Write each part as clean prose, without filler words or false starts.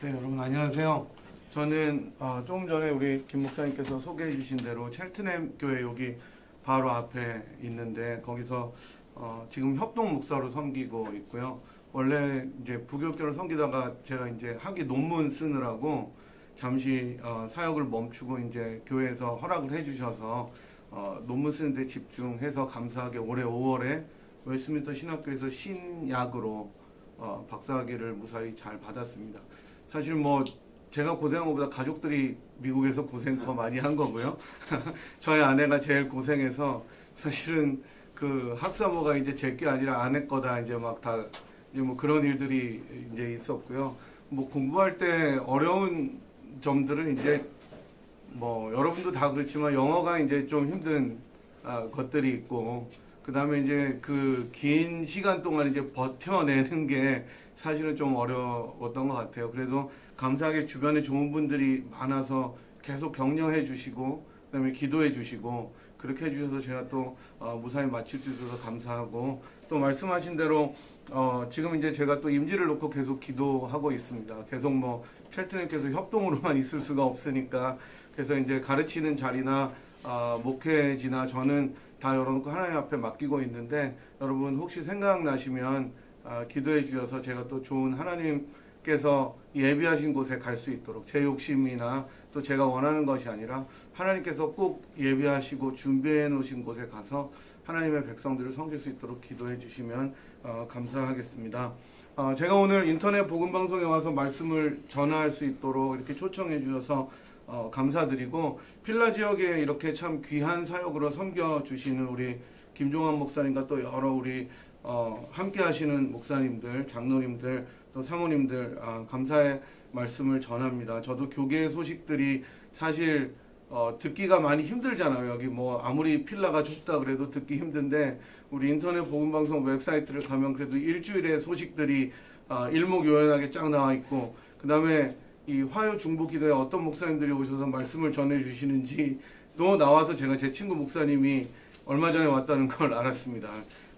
네, 여러분 안녕하세요. 저는 조금 전에 우리 김 목사님께서 소개해 주신 대로 첼트넴 교회 여기 바로 앞에 있는데 거기서 지금 협동 목사로 섬기고 있고요. 원래 이제 부교육교를 섬기다가 제가 이제 학위 논문 쓰느라고 잠시 사역을 멈추고 이제 교회에서 허락을 해 주셔서 논문 쓰는데 집중해서 감사하게 올해 5월에 웨스트민스터 신학교에서 신약으로 박사학위를 무사히 잘 받았습니다. 사실 뭐 제가 고생한 것보다 가족들이 미국에서 고생 더 많이 한 거고요. 저희 아내가 제일 고생해서 사실은 그 학사모가 이제 제 게 아니라 아내 거다 이제 막 다 이제 뭐 그런 일들이 이제 있었고요. 뭐 공부할 때 어려운 점들은 이제 뭐 여러분도 다 그렇지만 영어가 이제 좀 힘든 것들이 있고 그 다음에 이제 그 긴 시간 동안 이제 버텨내는 게 사실은 좀 어려웠던 것 같아요. 그래도 감사하게 주변에 좋은 분들이 많아서 계속 격려해 주시고 그다음에 기도해 주시고 그렇게 해주셔서 제가 또 무사히 마칠 수 있어서 감사하고 또 말씀하신 대로 지금 이제 제가 또 임지를 놓고 계속 기도하고 있습니다. 계속 뭐 첼트넴께서 협동으로만 있을 수가 없으니까 그래서 이제 가르치는 자리나 목회지나 저는 다 열어놓고 하나님 앞에 맡기고 있는데 여러분 혹시 생각나시면 기도해 주셔서 제가 또 좋은 하나님께서 예비하신 곳에 갈 수 있도록 제 욕심이나 또 제가 원하는 것이 아니라 하나님께서 꼭 예비하시고 준비해 놓으신 곳에 가서 하나님의 백성들을 섬길 수 있도록 기도해 주시면 감사하겠습니다. 제가 오늘 인터넷 복음방송에 와서 말씀을 전할 수 있도록 이렇게 초청해 주셔서 감사드리고 필라 지역에 이렇게 참 귀한 사역으로 섬겨주시는 우리 김종환 목사님과 또 여러 우리 함께 하시는 목사님들, 장로님들, 또 사모님들 감사의 말씀을 전합니다. 저도 교계의 소식들이 사실 듣기가 많이 힘들잖아요. 여기 뭐 아무리 필라가 좁다 그래도 듣기 힘든데 우리 인터넷 복음방송 웹사이트를 가면 그래도 일주일의 소식들이 일목요연하게 쫙 나와 있고 그 다음에 이 화요 중보기도에 어떤 목사님들이 오셔서 말씀을 전해 주시는지도 나와서 제가 제 친구 목사님이 얼마 전에 왔다는 걸 알았습니다.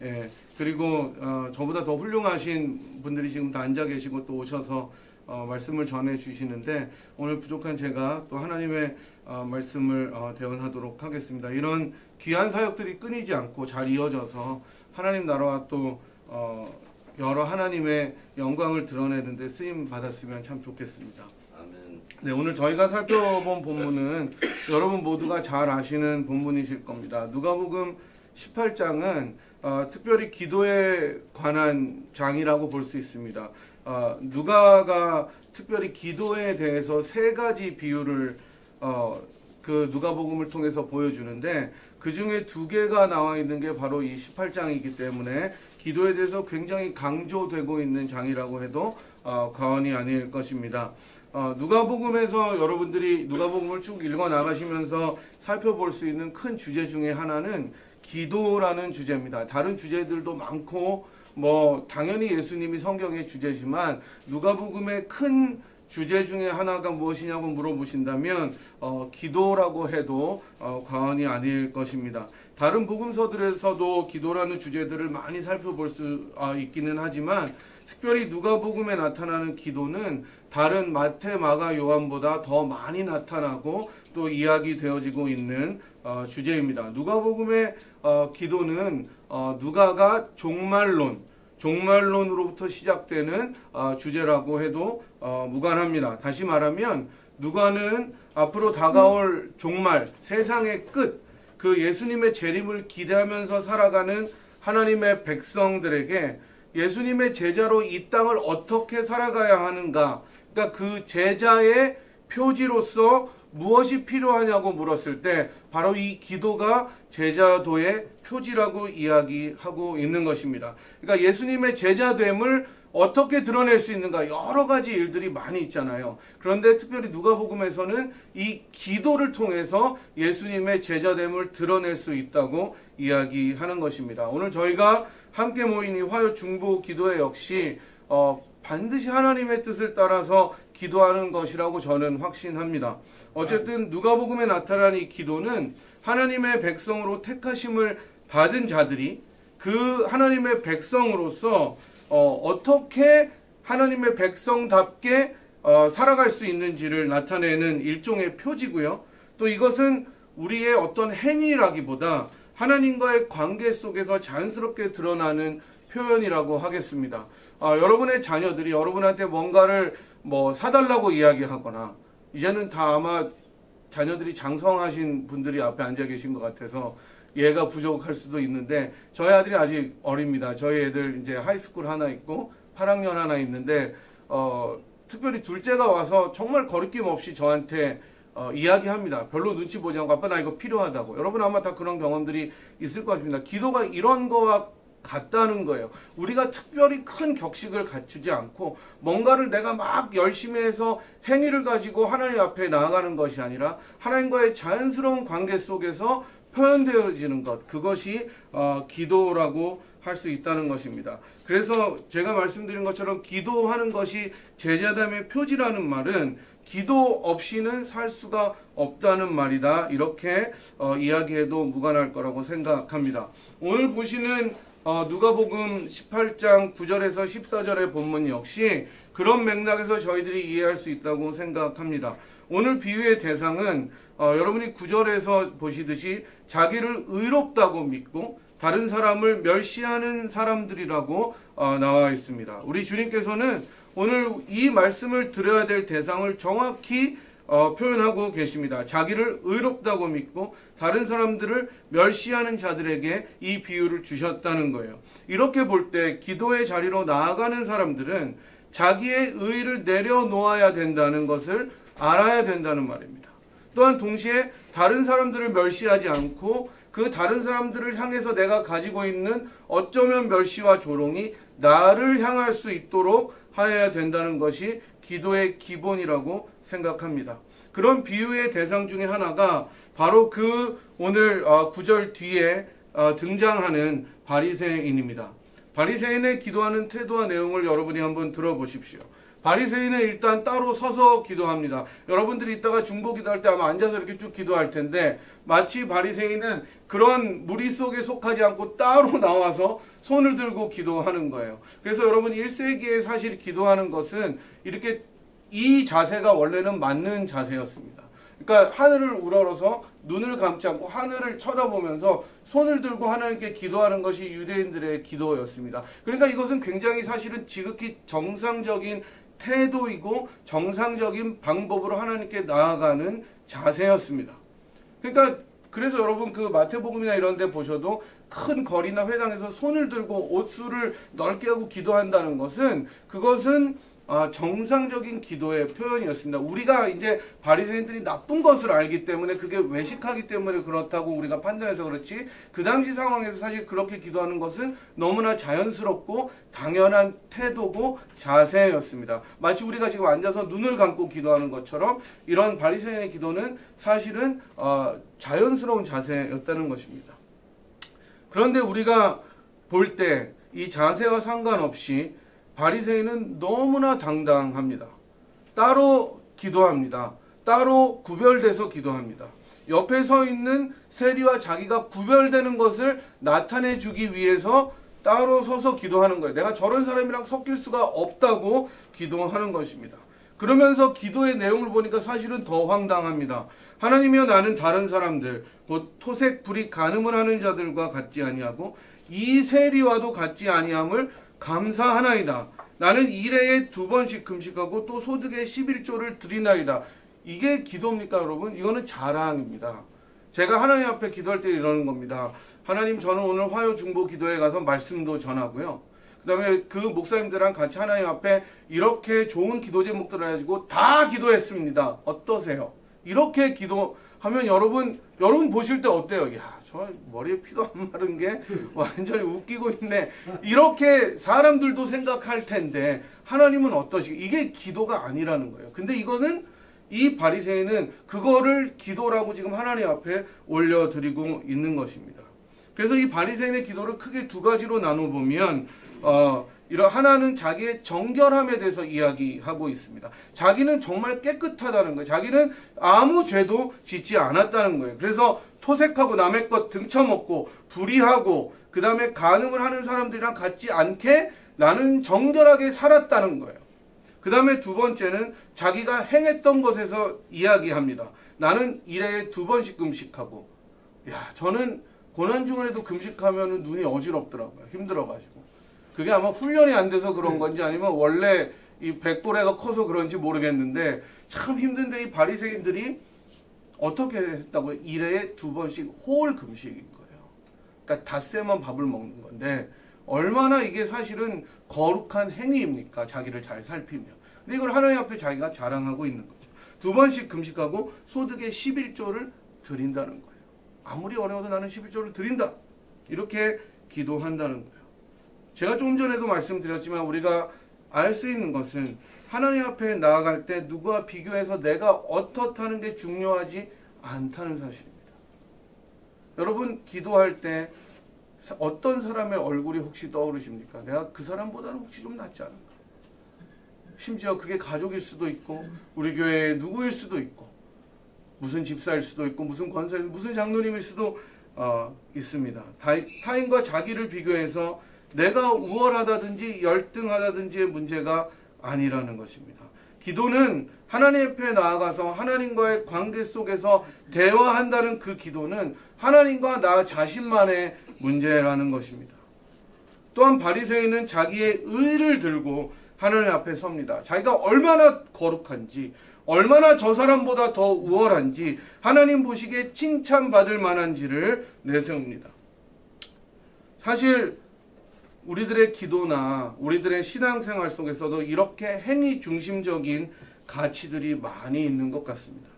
예, 그리고 저보다 더 훌륭하신 분들이 지금 다 앉아 계시고 또 오셔서 말씀을 전해 주시는데 오늘 부족한 제가 또 하나님의 말씀을 대언하도록 하겠습니다. 이런 귀한 사역들이 끊이지 않고 잘 이어져서 하나님 나라와 또 여러 하나님의 영광을 드러내는 데 쓰임 받았으면 참 좋겠습니다. 아멘. 네, 오늘 저희가 살펴본 본문은 여러분 모두가 잘 아시는 본문이실 겁니다. 누가복음 18장은 특별히 기도에 관한 장이라고 볼 수 있습니다. 누가가 특별히 기도에 대해서 세 가지 비유를 그 누가복음을 통해서 보여주는데 그 중에 두 개가 나와 있는 게 바로 이 18장이기 때문에 기도에 대해서 굉장히 강조되고 있는 장이라고 해도 과언이 아닐 것입니다. 누가복음에서 여러분들이 누가복음을 쭉 읽어 나가시면서 살펴볼 수 있는 큰 주제 중에 하나는 기도라는 주제입니다. 다른 주제들도 많고 뭐 당연히 예수님이 성경의 주제지만 누가복음의 큰 주제 중에 하나가 무엇이냐고 물어보신다면 기도라고 해도 과언이 아닐 것입니다. 다른 복음서들에서도 기도라는 주제들을 많이 살펴볼 수 있기는 하지만 특별히 누가복음에 나타나는 기도는 다른 마태, 마가, 요한보다 더 많이 나타나고 또 이야기되어지고 있는 주제입니다. 누가복음의 기도는 누가가 종말론으로부터 시작되는 주제라고 해도 무관합니다. 다시 말하면 누가는 앞으로 다가올 종말, 세상의 끝, 그 예수님의 재림을 기대하면서 살아가는 하나님의 백성들에게 예수님의 제자로 이 땅을 어떻게 살아가야 하는가, 그러니까 그 제자의 표지로서 무엇이 필요하냐고 물었을 때 바로 이 기도가 제자도의 표지라고 이야기하고 있는 것입니다. 그러니까 예수님의 제자됨을 어떻게 드러낼 수 있는가 여러 가지 일들이 많이 있잖아요. 그런데 특별히 누가복음에서는 이 기도를 통해서 예수님의 제자됨을 드러낼 수 있다고 이야기하는 것입니다. 오늘 저희가 함께 모인 이 화요 중보 기도회 역시 반드시 하나님의 뜻을 따라서 기도하는 것이라고 저는 확신합니다. 어쨌든 누가복음에 나타난 이 기도는 하나님의 백성으로 택하심을 받은 자들이 그 하나님의 백성으로서 어떻게 하나님의 백성답게 살아갈 수 있는지를 나타내는 일종의 표지고요. 또 이것은 우리의 어떤 행위라기보다 하나님과의 관계 속에서 자연스럽게 드러나는 표현이라고 하겠습니다. 여러분의 자녀들이 여러분한테 뭔가를 사달라고 이야기하거나, 이제는 다 아마 자녀들이 장성하신 분들이 앞에 앉아 계신 것 같아서 얘가 부족할 수도 있는데, 저희 아들이 아직 어립니다. 저희 애들 이제 하이스쿨 하나 있고 8학년 하나 있는데, 특별히 둘째가 와서 정말 거리낌 없이 저한테 이야기합니다. 별로 눈치 보지 않고 아빠 나 이거 필요하다고. 여러분 아마 다 그런 경험들이 있을 것 같습니다. 기도가 이런 거와 같다는 거예요. 우리가 특별히 큰 격식을 갖추지 않고 뭔가를 내가 막 열심히 해서 행위를 가지고 하나님 앞에 나아가는 것이 아니라 하나님과의 자연스러운 관계 속에서 표현되어지는 것, 그것이 기도라고 할 수 있다는 것입니다. 그래서 제가 말씀드린 것처럼 기도하는 것이 제자담의 표지라는 말은 기도 없이는 살 수가 없다는 말이다, 이렇게 이야기해도 무관할 거라고 생각합니다. 오늘 보시는 누가복음 18장 9절에서 14절의 본문 역시 그런 맥락에서 저희들이 이해할 수 있다고 생각합니다. 오늘 비유의 대상은 여러분이 9절에서 보시듯이 자기를 의롭다고 믿고 다른 사람을 멸시하는 사람들이라고 나와 있습니다. 우리 주님께서는 오늘 이 말씀을 들어야 될 대상을 정확히 표현하고 계십니다. 자기를 의롭다고 믿고 다른 사람들을 멸시하는 자들에게 이 비유를 주셨다는 거예요. 이렇게 볼 때 기도의 자리로 나아가는 사람들은 자기의 의의를 내려놓아야 된다는 것을 알아야 된다는 말입니다. 또한 동시에 다른 사람들을 멸시하지 않고 그 다른 사람들을 향해서 내가 가지고 있는 어쩌면 멸시와 조롱이 나를 향할 수 있도록 하여야 된다는 것이 기도의 기본이라고 생각합니다. 그런 비유의 대상 중에 하나가 바로 그 오늘 9절 뒤에 등장하는 바리새인입니다. 바리새인의 기도하는 태도와 내용을 여러분이 한번 들어보십시오. 바리새인은 일단 따로 서서 기도합니다. 여러분들이 이따가 중보 기도할 때 아마 앉아서 이렇게 쭉 기도할 텐데, 마치 바리새인은 그런 무리 속에 속하지 않고 따로 나와서 손을 들고 기도하는 거예요. 그래서 여러분 1세기에 사실 기도하는 것은 이렇게 이 자세가 원래는 맞는 자세였습니다. 그러니까 하늘을 우러러서 눈을 감지 않고 하늘을 쳐다보면서 손을 들고 하나님께 기도하는 것이 유대인들의 기도였습니다. 그러니까 이것은 굉장히 사실은 지극히 정상적인 태도이고 정상적인 방법으로 하나님께 나아가는 자세였습니다. 그러니까 그래서 여러분 그 마태복음이나 이런 데 보셔도 큰 거리나 회당에서 손을 들고 옷수를 넓게 하고 기도한다는 것은 그것은 정상적인 기도의 표현이었습니다. 우리가 이제 바리새인들이 나쁜 것을 알기 때문에 그게 외식하기 때문에 그렇다고 우리가 판단해서 그렇지, 그 당시 상황에서 사실 그렇게 기도하는 것은 너무나 자연스럽고 당연한 태도고 자세였습니다. 마치 우리가 지금 앉아서 눈을 감고 기도하는 것처럼 이런 바리새인의 기도는 사실은 자연스러운 자세였다는 것입니다. 그런데 우리가 볼 때 이 자세와 상관없이 바리새인은 너무나 당당합니다. 따로 기도합니다. 따로 구별돼서 기도합니다. 옆에 서 있는 세리와 자기가 구별되는 것을 나타내 주기 위해서 따로 서서 기도하는 거예요. 내가 저런 사람이랑 섞일 수가 없다고 기도하는 것입니다. 그러면서 기도의 내용을 보니까 사실은 더 황당합니다. 하나님이여 나는 다른 사람들 곧 토색 불이 간음을 하는 자들과 같지 아니하고 이 세리와도 같지 아니함을 감사하나이다. 나는 일해에 2번씩 금식하고 또 소득의 11조를 드리나이다. 이게 기도입니까 여러분? 이거는 자랑입니다. 제가 하나님 앞에 기도할 때 이러는 겁니다. 하나님, 저는 오늘 화요 중보 기도에 가서 말씀도 전하고요. 그 다음에 그 목사님들랑 같이 하나님 앞에 이렇게 좋은 기도 제목들을 가지고 다 기도했습니다. 어떠세요? 이렇게 기도하면 여러분 보실 때 어때요? 야, 저 머리에 피도 안 마른 게 완전히 웃기고 있네. 이렇게 사람들도 생각할 텐데 하나님은 어떠시고, 이게 기도가 아니라는 거예요. 근데 이거는 이 바리새인은 그거를 기도라고 지금 하나님 앞에 올려드리고 있는 것입니다. 그래서 이 바리새인의 기도를 크게 2가지로 나눠보면 이런 하나는 자기의 정결함에 대해서 이야기하고 있습니다. 자기는 정말 깨끗하다는 거예요. 자기는 아무 죄도 짓지 않았다는 거예요. 그래서 토색하고 남의 것 등쳐먹고 불의하고 그 다음에 간음을 하는 사람들이랑 같지 않게 나는 정결하게 살았다는 거예요. 그 다음에 두 번째는 자기가 행했던 것에서 이야기합니다. 나는 일회에 2번씩 금식하고, 저는 고난 중에도 금식하면 눈이 어지럽더라고요. 힘들어가지고. 그게 아마 훈련이 안 돼서 그런 건지 아니면 원래 이 백도래가 커서 그런지 모르겠는데 참 힘든데 이 바리새인들이 어떻게 했다고요? 일회에 2번씩 홀 금식인 거예요. 그러니까 닷새만 밥을 먹는 건데 얼마나 이게 사실은 거룩한 행위입니까? 자기를 잘 살피면. 근데 이걸 하나님 앞에 자기가 자랑하고 있는 거죠. 2번씩 금식하고 소득의 11조를 드린다는 거예요. 아무리 어려워도 나는 11조를 드린다. 이렇게 기도한다는 거예요. 제가 조금 전에도 말씀드렸지만 우리가 알 수 있는 것은 하나님 앞에 나아갈 때 누구와 비교해서 내가 어떻다는 게 중요하지 않다는 사실입니다. 여러분 기도할 때 어떤 사람의 얼굴이 혹시 떠오르십니까? 내가 그 사람보다는 혹시 좀 낫지 않은가? 심지어 그게 가족일 수도 있고 우리 교회의 누구일 수도 있고 무슨 집사일 수도 있고 무슨 권사일 무슨 장로님일 수도 있습니다. 타인과 자기를 비교해서 내가 우월하다든지 열등하다든지의 문제가 아니라는 것입니다. 기도는 하나님 앞에 나아가서 하나님과의 관계 속에서 대화한다는 그 기도는 하나님과 나 자신만의 문제라는 것입니다. 또한 바리새인은 자기의 의를 들고 하나님 앞에 섭니다. 자기가 얼마나 거룩한지 얼마나 저 사람보다 더 우월한지 하나님 보시기에 칭찬받을 만한지를 내세웁니다. 사실 우리들의 기도나 우리들의 신앙생활 속에서도 이렇게 행위 중심적인 가치들이 많이 있는 것 같습니다.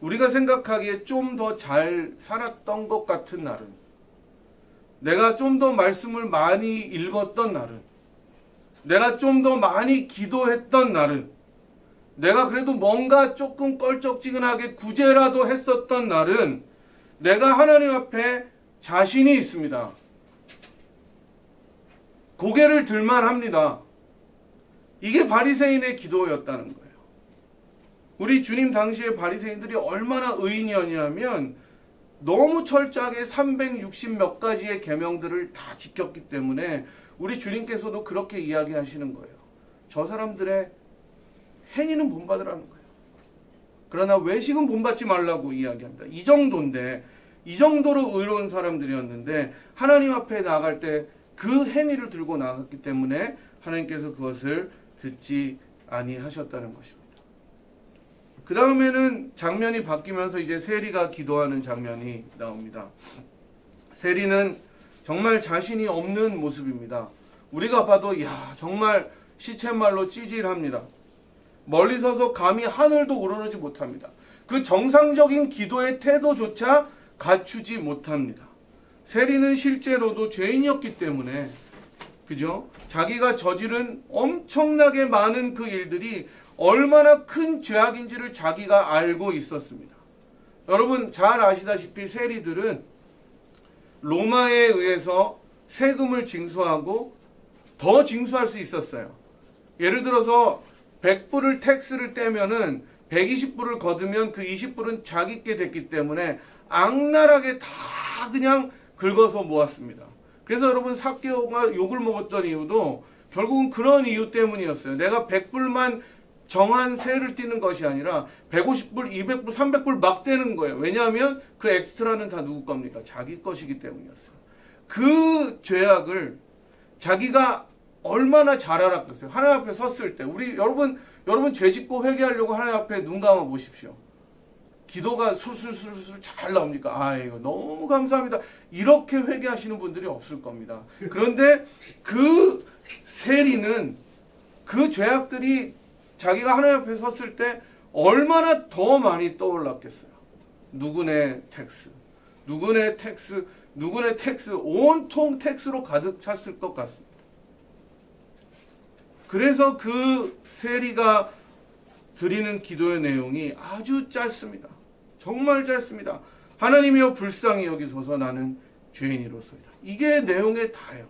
우리가 생각하기에 좀 더 잘 살았던 것 같은 날은, 내가 좀 더 말씀을 많이 읽었던 날은, 내가 좀 더 많이 기도했던 날은, 내가 그래도 뭔가 조금 껄쩍지근하게 구제라도 했었던 날은 내가 하나님 앞에 자신이 있습니다. 고개를 들만 합니다. 이게 바리새인의 기도였다는 거예요. 우리 주님 당시에 바리새인들이 얼마나 의인이었냐면 너무 철저하게 360 몇 가지의 계명들을 다 지켰기 때문에 우리 주님께서도 그렇게 이야기하시는 거예요. 저 사람들의 행위는 본받으라는 거예요. 그러나 외식은 본받지 말라고 이야기합니다. 이 정도인데, 이 정도로 의로운 사람들이었는데 하나님 앞에 나아갈 때 그 행위를 들고 나갔기 때문에 하나님께서 그것을 듣지 아니하셨다는 것입니다. 그 다음에는 장면이 바뀌면서 이제 세리가 기도하는 장면이 나옵니다. 세리는 정말 자신이 없는 모습입니다. 우리가 봐도 정말 시쳇말로 찌질합니다. 멀리 서서 감히 하늘도 우러르지 못합니다. 그 정상적인 기도의 태도조차 갖추지 못합니다. 세리는 실제로도 죄인이었기 때문에, 그죠? 자기가 저지른 엄청나게 많은 그 일들이 얼마나 큰 죄악인지를 자기가 알고 있었습니다. 여러분 잘 아시다시피 세리들은 로마에 의해서 세금을 징수하고 더 징수할 수 있었어요. 예를 들어서 100불을 텍스를 떼면은 120불을 거두면 그 20불은 자기께 됐기 때문에 악랄하게 다 그냥 긁어서 모았습니다. 그래서 여러분 삭개오가 욕을 먹었던 이유도 결국은 그런 이유 때문이었어요. 내가 100불만 정한 세를 띠는 것이 아니라 150불, 200불, 300불 막 떼는 거예요. 왜냐하면 그 엑스트라는 다 누구 겁니까? 자기 것이기 때문이었어요. 그 죄악을 자기가 얼마나 잘 알았겠어요. 하나님 앞에 섰을 때 여러분 죄 짓고 회개하려고 하나님 앞에 눈 감아 보십시오. 기도가 술술술술 잘 나옵니까? 이거 너무 감사합니다. 이렇게 회개하시는 분들이 없을 겁니다. 그런데 그 세리는 그 죄악들이 자기가 하나님 앞에 섰을 때 얼마나 더 많이 떠올랐겠어요. 누구네 텍스, 누구네 텍스, 누구네 텍스, 온통 텍스로 가득 찼을 것 같습니다. 그래서 그 세리가 드리는 기도의 내용이 아주 짧습니다. 정말 짧습니다. 하나님이여 불쌍히 여기소서 나는 죄인이로소이다. 이게 내용의 다예요.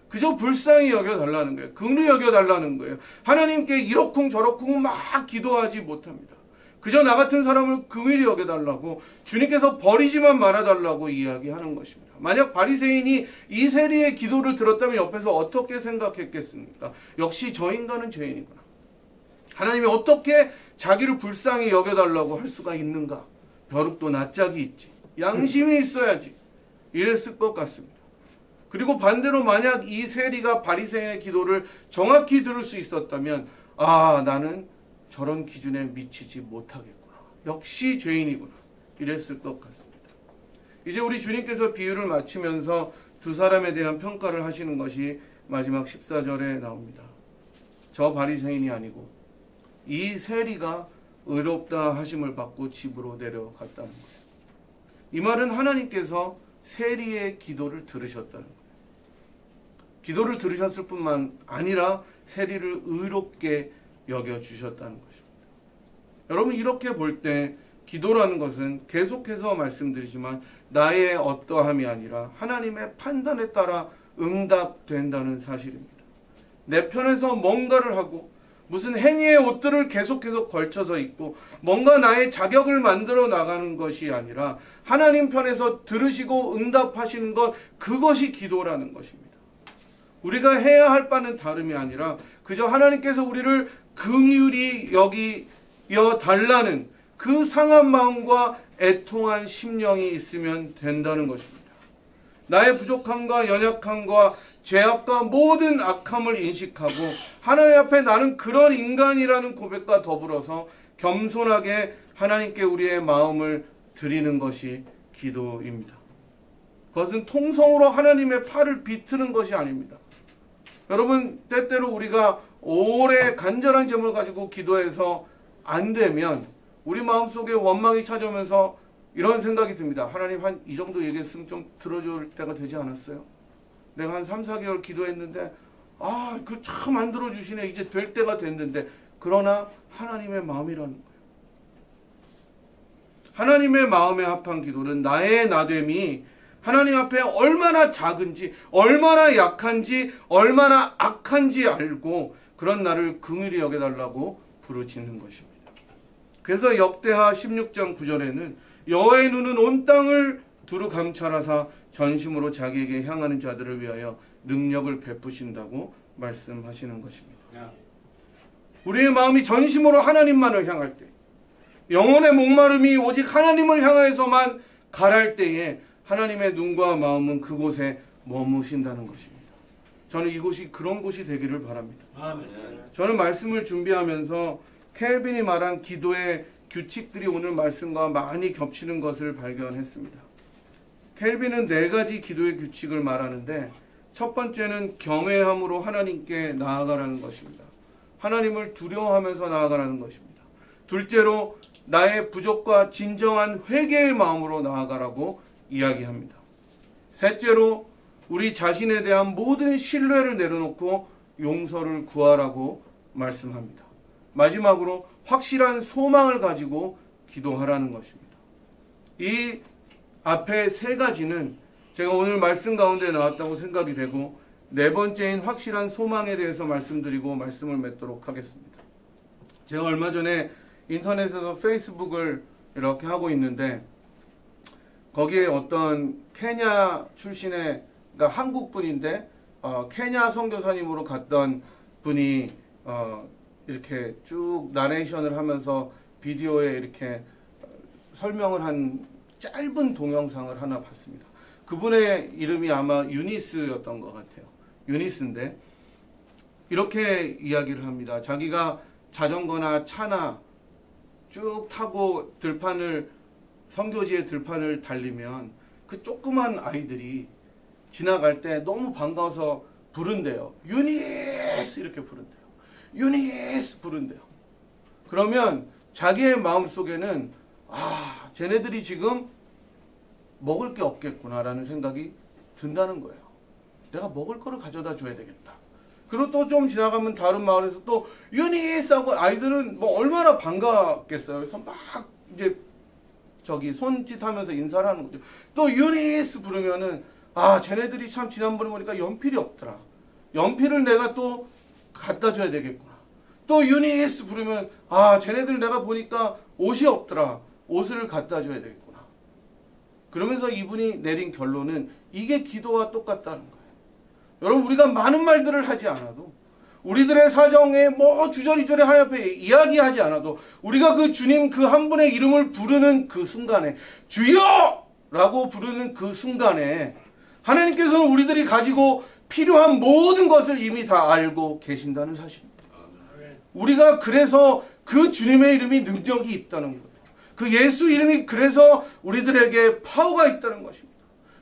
그저 불쌍히 여겨달라는 거예요. 긍휼히 여겨달라는 거예요. 하나님께 이러쿵 저러쿵 막 기도하지 못합니다. 그저 나 같은 사람을 긍휼히 여겨달라고 주님께서 버리지만 말아달라고 이야기하는 것입니다. 만약 바리새인이 이 세리의 기도를 들었다면 옆에서 어떻게 생각했겠습니까? 역시 저 인간은 죄인이구나. 하나님이 어떻게 자기를 불쌍히 여겨달라고 할 수가 있는가? 벼룩도 낯짝이 있지. 양심이 있어야지. 이랬을 것 같습니다. 그리고 반대로 만약 이 세리가 바리새인의 기도를 정확히 들을 수 있었다면 아, 나는 저런 기준에 미치지 못하겠구나. 역시 죄인이구나. 이랬을 것 같습니다. 이제 우리 주님께서 비유를 마치면서 두 사람에 대한 평가를 하시는 것이 마지막 14절에 나옵니다. 저 바리새인이 아니고 이 세리가 의롭다 하심을 받고 집으로 내려갔다는 거예요. 이 말은 하나님께서 세리의 기도를 들으셨다는 거예요. 기도를 들으셨을 뿐만 아니라 세리를 의롭게 여겨주셨다는 것입니다. 여러분, 이렇게 볼 때 기도라는 것은 계속해서 말씀드리지만 나의 어떠함이 아니라 하나님의 판단에 따라 응답된다는 사실입니다. 내 편에서 뭔가를 하고 무슨 행위의 옷들을 계속해서 걸쳐서 입고 뭔가 나의 자격을 만들어 나가는 것이 아니라 하나님 편에서 들으시고 응답하시는 것, 그것이 기도라는 것입니다. 우리가 해야 할 바는 다름이 아니라 그저 하나님께서 우리를 긍휼히 여기여 달라는 그 상한 마음과 애통한 심령이 있으면 된다는 것입니다. 나의 부족함과 연약함과 죄악과 모든 악함을 인식하고 하나님 앞에 나는 그런 인간이라는 고백과 더불어서 겸손하게 하나님께 우리의 마음을 드리는 것이 기도입니다. 그것은 통성으로 하나님의 팔을 비트는 것이 아닙니다. 여러분, 때때로 우리가 오래 간절한 제목을 가지고 기도해서 안 되면 우리 마음속에 원망이 찾아오면서 이런 생각이 듭니다. 하나님, 한 이 정도 얘기했으면 좀 들어줄 때가 되지 않았어요? 내가 한 3, 4개월 기도했는데 그 참 안 들어주시네. 이제 될 때가 됐는데. 그러나 하나님의 마음이라는 거예요. 하나님의 마음에 합한 기도는 나의 나됨이 하나님 앞에 얼마나 작은지, 얼마나 약한지, 얼마나 악한지 알고 그런 나를 긍휼히 여겨달라고 부르짖는 것입니다. 그래서 역대하 16장 9절에는 여호와의 눈은 온 땅을 두루 감찰하사 전심으로 자기에게 향하는 자들을 위하여 능력을 베푸신다고 말씀하시는 것입니다. 우리의 마음이 전심으로 하나님만을 향할 때, 영혼의 목마름이 오직 하나님을 향해서만 가랄 때에 하나님의 눈과 마음은 그곳에 머무신다는 것입니다. 저는 이곳이 그런 곳이 되기를 바랍니다. 저는 말씀을 준비하면서 켈빈이 말한 기도의 규칙들이 오늘 말씀과 많이 겹치는 것을 발견했습니다. 켈빈은 4가지 기도의 규칙을 말하는데 첫 번째는 경외함으로 하나님께 나아가라는 것입니다. 하나님을 두려워하면서 나아가라는 것입니다. 둘째로 나의 부족과 진정한 회개의 마음으로 나아가라고 이야기합니다. 셋째로 우리 자신에 대한 모든 신뢰를 내려놓고 용서를 구하라고 말씀합니다. 마지막으로 확실한 소망을 가지고 기도하라는 것입니다. 이 앞에 3가지는 제가 오늘 말씀 가운데 나왔다고 생각이 되고, 4번째인 확실한 소망에 대해서 말씀드리고 말씀을 맺도록 하겠습니다. 제가 얼마 전에 인터넷에서 페이스북을 이렇게 하고 있는데 거기에 어떤 케냐 출신의, 그러니까 한국 분인데 케냐 선교사님으로 갔던 분이 이렇게 쭉 나레이션을 하면서 비디오에 이렇게 설명을 한 짧은 동영상을 하나 봤습니다. 그분의 이름이 아마 유니스였던 것 같아요. 유니스인데 이렇게 이야기를 합니다. 자기가 자전거나 차나 쭉 타고 선교지의 들판을 달리면 그 조그만 아이들이 지나갈 때 너무 반가워서 부른대요. 유니스 이렇게 부른대요. 유니스 부른대요. 그러면 자기의 마음속에는 쟤네들이 지금 먹을 게 없겠구나라는 생각이 든다는 거예요. 내가 먹을 거를 가져다 줘야 되겠다. 그리고 또 좀 지나가면 다른 마을에서 또 유니스 하고 아이들은 뭐 얼마나 반갑겠어요. 그래서 막 이제 손짓하면서 인사를 하는 거죠. 또 유니스 부르면은 쟤네들이 참 지난번에 보니까 연필이 없더라. 연필을 내가 또 갖다 줘야 되겠구나. 또 유니스 부르면 쟤네들 내가 보니까 옷이 없더라. 옷을 갖다 줘야 되겠구나. 그러면서 이분이 내린 결론은 이게 기도와 똑같다는 거예요. 여러분, 우리가 많은 말들을 하지 않아도 우리들의 사정에 뭐 주저리저리 하나님 앞에 이야기하지 않아도 우리가 그 주님 그 한 분의 이름을 부르는 그 순간에 주여! 라고 부르는 그 순간에 하나님께서는 우리들이 가지고 필요한 모든 것을 이미 다 알고 계신다는 사실입니다. 우리가 그래서 그 주님의 이름이 능력이 있다는 거예요. 그 예수 이름이 그래서 우리들에게 파워가 있다는 것입니다.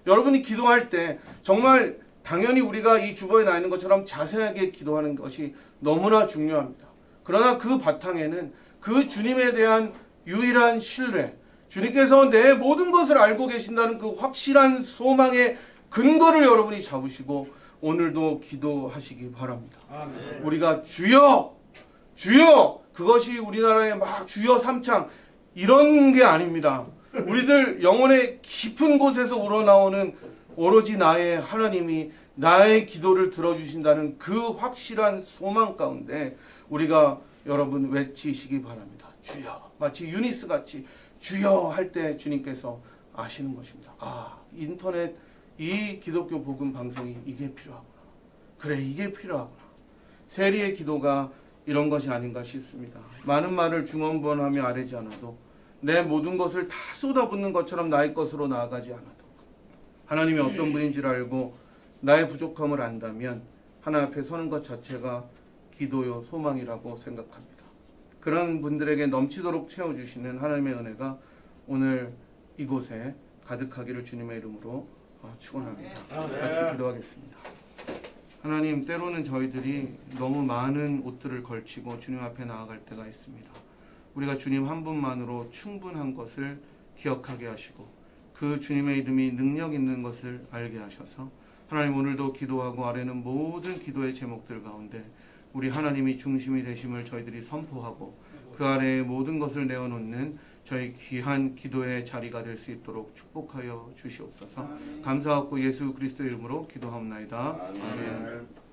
여러분이 기도할 때 정말 당연히 우리가 이 주보에 나 있는 것처럼 자세하게 기도하는 것이 너무나 중요합니다. 그러나 그 바탕에는 그 주님에 대한 유일한 신뢰, 주님께서 내 모든 것을 알고 계신다는 그 확실한 소망의 근거를 여러분이 잡으시고 오늘도 기도하시기 바랍니다. 아멘. 우리가 주여! 주여! 그것이 우리나라의 막 주여 삼창 이런 게 아닙니다. 우리들 영혼의 깊은 곳에서 우러나오는 오로지 나의 하나님이 나의 기도를 들어주신다는 그 확실한 소망 가운데 우리가 여러분 외치시기 바랍니다. 주여! 마치 유니스 같이 주여 할 때 주님께서 아시는 것입니다. 아, 인터넷 이 기독교 복음 방송이 이게 필요하구나. 그래, 이게 필요하구나. 세리의 기도가 이런 것이 아닌가 싶습니다. 많은 말을 중언부언하며 아뢰지 않아도 내 모든 것을 다 쏟아붓는 것처럼 나의 것으로 나아가지 않아도 하나님이 어떤 분인지를 알고 나의 부족함을 안다면 하나님 앞에 서는 것 자체가 기도요 소망이라고 생각합니다. 그런 분들에게 넘치도록 채워주시는 하나님의 은혜가 오늘 이곳에 가득하기를 주님의 이름으로 축원합니다. 같이 기도하겠습니다. 하나님, 때로는 저희들이 너무 많은 옷들을 걸치고 주님 앞에 나아갈 때가 있습니다. 우리가 주님 한 분만으로 충분한 것을 기억하게 하시고 그 주님의 이름이 능력 있는 것을 알게 하셔서 하나님, 오늘도 기도하고 아뢰는 모든 기도의 제목들 가운데 우리 하나님이 중심이 되심을 저희들이 선포하고 그 아래에 모든 것을 내어놓는 저희 귀한 기도의 자리가 될 수 있도록 축복하여 주시옵소서. 감사하고 예수 그리스도 이름으로 기도하옵나이다. 아멘.